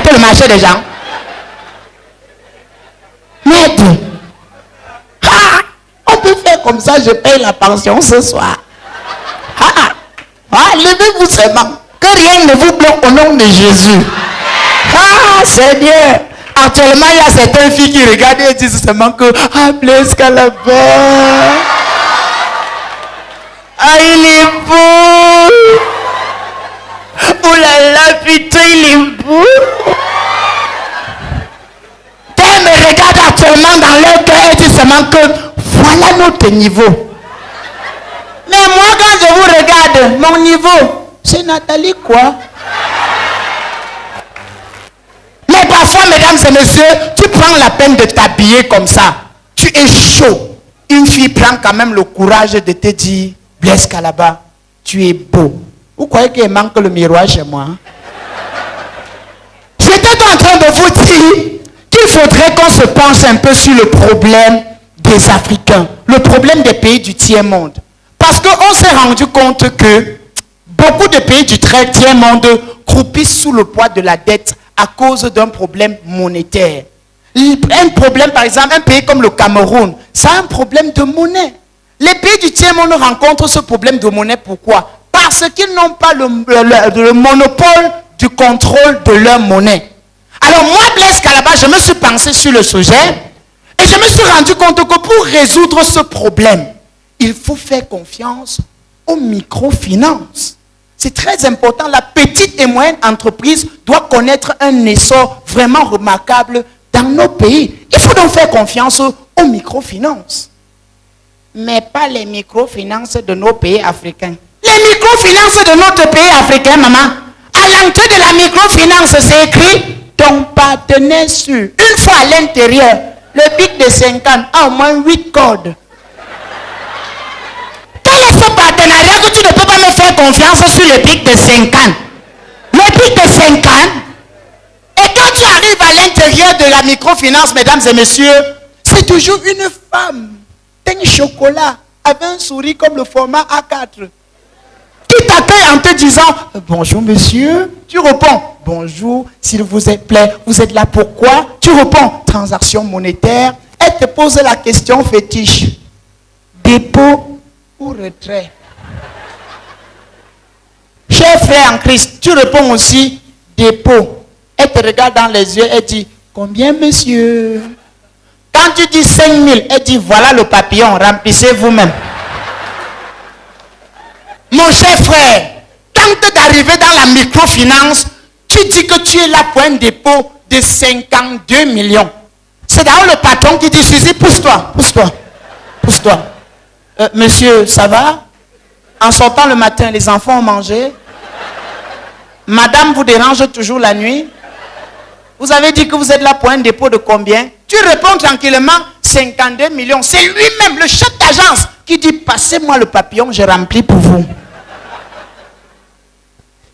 fréquenter le marché des gens. Maître, on peut faire comme ça, je paye la pension ce soir. Levez-vous seulement. Que rien ne vous bloque au nom de Jésus. Seigneur. Actuellement, il y a certaines filles qui regardent et disent seulement que Blaise Calaba. Il est beau. Oh là là, putain, il est beau. Elles me regardent actuellement dans leur cœur et disent seulement que voilà notre niveau. Mais moi, quand je vous regarde, mon niveau, c'est Nathalie quoi? Mais parfois, mesdames et messieurs, tu prends la peine de t'habiller comme ça. Tu es chaud. Une fille prend quand même le courage de te dire, Blaise Calaba, tu es beau. Vous croyez qu'il manque le miroir chez moi? J'étais en train de vous dire qu'il faudrait qu'on se penche un peu sur le problème des Africains, le problème des pays du tiers-monde. Parce qu'on s'est rendu compte que beaucoup de pays du tiers-monde croupissent sous le poids de la dette à cause d'un problème monétaire. Un problème, par exemple, un pays comme le Cameroun, ça a un problème de monnaie. Les pays du tiers-monde rencontrent ce problème de monnaie. Pourquoi? Parce qu'ils n'ont pas le monopole du contrôle de leur monnaie. Alors moi, Blaise Calaba, je me suis pensé sur le sujet et je me suis rendu compte que pour résoudre ce problème, il faut faire confiance aux microfinances. C'est très important. La petite et moyenne entreprise doit connaître un essor vraiment remarquable dans nos pays. Il faut donc faire confiance aux microfinances. Mais pas les microfinances de nos pays africains. Les microfinances de notre pays africain, maman. À l'entrée de la microfinance, c'est écrit ton partenaire sûr. Une fois à l'intérieur, le pic de 50 a au moins 8 cordes. Quel est ce partenariat que tu ne peux pas me faire confiance sur le pic de 50? Le pic de 50. Et quand tu arrives à l'intérieur de la microfinance, mesdames et messieurs, c'est toujours une femme d'un chocolat avec un sourire comme le format A4 qui t'accueille en te disant bonjour monsieur. Tu réponds bonjour, s'il vous plaît, vous êtes là pourquoi? Tu réponds transaction monétaire. Elle te pose la question fétiche, dépôt ou retrait? Cher frère en Christ, tu réponds aussi dépôt. Elle te regarde dans les yeux et dit combien monsieur? Quand tu dis 5 000, elle dit voilà le papillon, remplissez vous-même. Mon cher frère, quand tu es arrivé dans la microfinance, tu dis que tu es là pour un dépôt de 52 millions. C'est d'ailleurs le patron qui dit Suzy, pousse-toi, pousse-toi, pousse-toi. Monsieur, ça va? En sortant le matin, les enfants ont mangé. Madame vous dérange toujours la nuit. Vous avez dit que vous êtes là pour un dépôt de combien? Tu réponds tranquillement 52 millions. C'est lui-même, le chef d'agence, qui dit passez-moi le papillon, je remplis pour vous.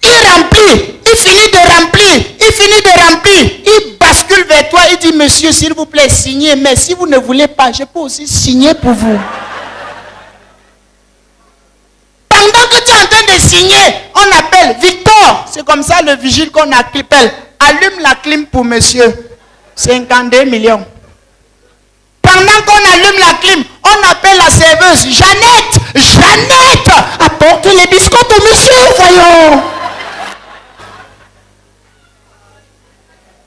Il remplit, il finit de remplir, il finit de remplir, il bascule vers toi, il dit monsieur s'il vous plaît signez, mais si vous ne voulez pas, je peux aussi signer pour vous. Pendant que tu es en train de signer, on appelle Victor, c'est comme ça le vigile qu'on appelle, allume la clim pour monsieur, 52 millions. Pendant qu'on allume la clim, on appelle la serveuse, Jeannette, apporte les biscottes au monsieur, voyons.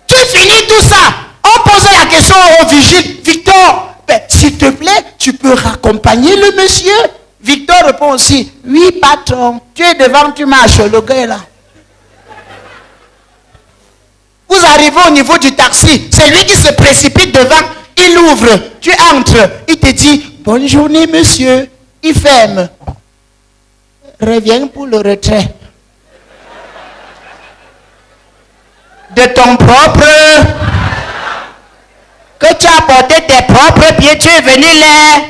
Tu finis tout ça, on pose la question au vigile, Victor, s'il te plaît, tu peux raccompagner le monsieur? Victor répond aussi, oui patron, tu es devant, tu marches, le gars est là. Vous arrivez au niveau du taxi, c'est lui qui se précipite devant, il ouvre, tu entres, il te dit, bonne journée monsieur, il ferme. Reviens pour le retrait. De ton propre, que tu as porté tes propres pieds, tu es venu là.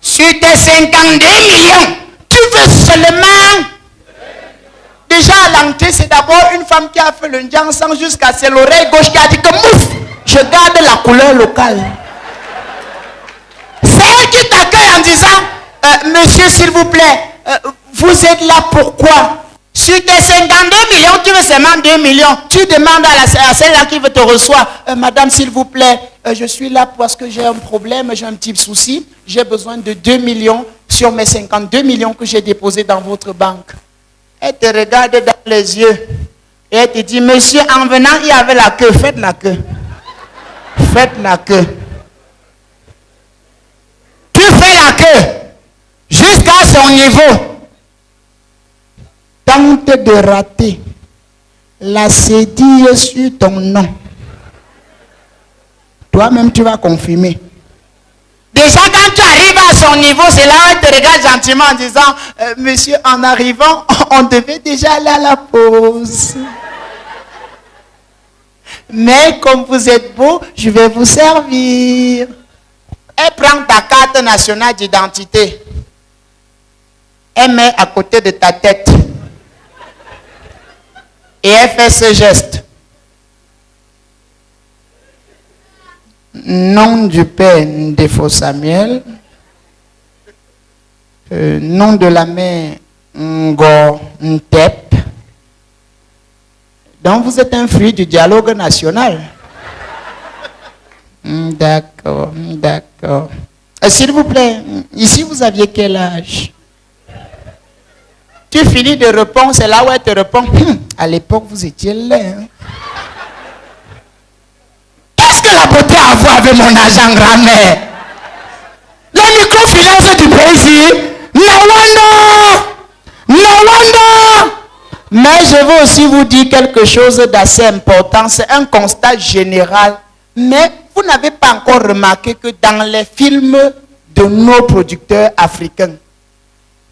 Sur tes 52 millions, tu veux seulement. Déjà à l'entrée, c'est d'abord une femme qui a fait le sang jusqu'à c'est l'oreille gauche qui a dit que mouf, je garde la couleur locale. C'est elle qui t'accueille en disant monsieur s'il vous plaît, vous êtes là pourquoi? Sur tes 52 millions, tu veux seulement 2 millions. Tu demandes à celle-là qui veut te recevoir, madame, s'il vous plaît, je suis là parce que j'ai un problème, j'ai un petit souci. J'ai besoin de 2 millions sur mes 52 millions que j'ai déposés dans votre banque. Elle te regarde dans les yeux et elle te dit, monsieur, en venant, il y avait la queue. Faites la queue. Faites la queue. Tu fais la queue jusqu'à son niveau. Tente de rater la cédille sur ton nom. Toi-même, tu vas confirmer. Déjà, quand tu arrives à son niveau, c'est là où elle te regarde gentiment en disant, monsieur, en arrivant, on devait déjà aller à la pause. Mais comme vous êtes beau, je vais vous servir. Elle prend ta carte nationale d'identité. Elle met à côté de ta tête. Et elle fait ce geste. Nom du père Ndefo Samuel. Nom de la mère Ngo Ntep. Donc vous êtes un fruit du dialogue national. D'accord, d'accord. S'il vous plaît, ici vous aviez quel âge? Tu finis de répondre, c'est là où elle te répond. À l'époque, vous étiez laid. Hein? Qu'est-ce que la beauté a à voir avec mon agent grand-mère? Les microfinances du pays, no wonder! No wonder! Mais je veux aussi vous dire quelque chose d'assez important. C'est un constat général. Mais vous n'avez pas encore remarqué que dans les films de nos producteurs africains,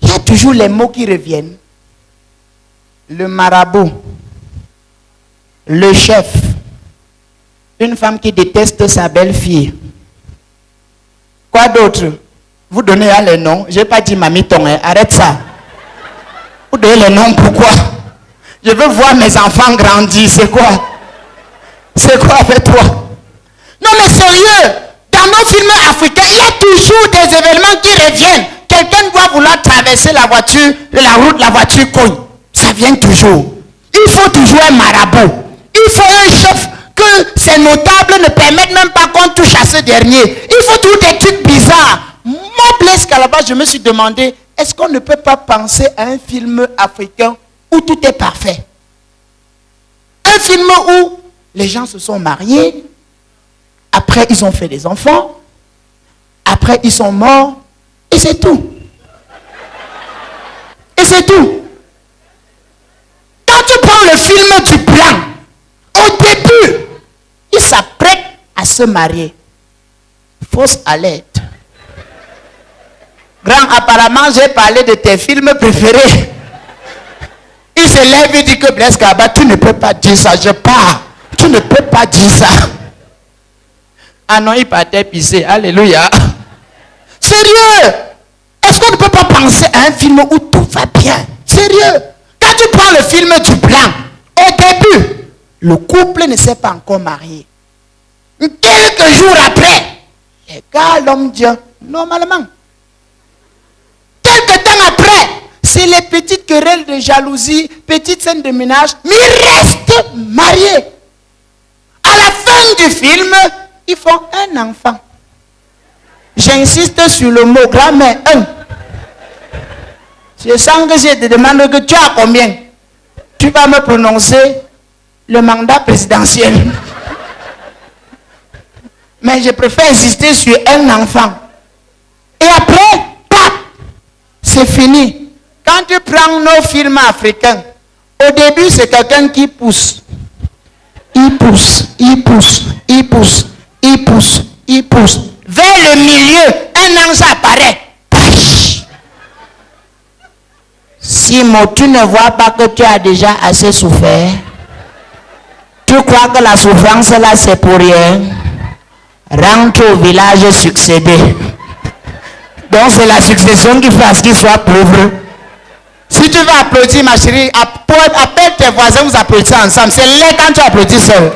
il y a toujours les mots qui reviennent. Le marabout, le chef, une femme qui déteste sa belle-fille. Quoi d'autre? Vous donnez là les noms. Je n'ai pas dit mamie ton, hein. Arrête ça. Vous donnez les noms, pourquoi? Je veux voir mes enfants grandir. C'est quoi? C'est quoi avec toi? Non mais sérieux, dans nos films africains, il y a toujours des événements qui reviennent. Quelqu'un doit vouloir traverser la voiture, la route, la voiture cogne. Ça vient toujours. Il faut toujours un marabout. Il faut un chef que ces notables ne permettent même pas qu'on touche à ce dernier. Il faut toujours des trucs bizarres. Moi, Blaise Calaba, je me suis demandé, est-ce qu'on ne peut pas penser à un film africain où tout est parfait? Un film où les gens se sont mariés, après ils ont fait des enfants, après ils sont morts, et c'est tout. Et c'est tout. Quand tu prends le film du blanc, au début, il s'apprête à se marier. Fausse alerte. Grand, apparemment, j'ai parlé de tes films préférés. Il se lève et dit que Blaise Calaba, tu ne peux pas dire ça, je pars. Tu ne peux pas dire ça. Ah non, il partait pisser. Alléluia. Sérieux? Est-ce qu'on ne peut pas penser à un film où tout va bien? Sérieux? Quand tu prends le film du blanc, au début, le couple ne s'est pas encore marié. Quelques jours après, les gars, l'homme dit, normalement. Quelques temps après, c'est les petites querelles de jalousie, petites scènes de ménage, mais ils restent mariés. À la fin du film, ils font un enfant. J'insiste sur le mot grand-mère 1. Je sens que je te demande que tu as combien? Tu vas me prononcer le mandat présidentiel. Mais je préfère insister sur un enfant. Et après, pap, c'est fini. Quand tu prends nos films africains, au début, c'est quelqu'un qui pousse. Il pousse, il pousse, il pousse, il pousse, il pousse. Vers le milieu, un ange apparaît. Simon, tu ne vois pas que tu as déjà assez souffert? Tu crois que la souffrance là c'est pour rien? Rentre au village succédé. Donc c'est la succession qui fait à ce qu'il soit pauvre. Si tu veux applaudir ma chérie, appelle tes voisins, vous applaudissez ensemble. C'est là quand tu applaudis seul.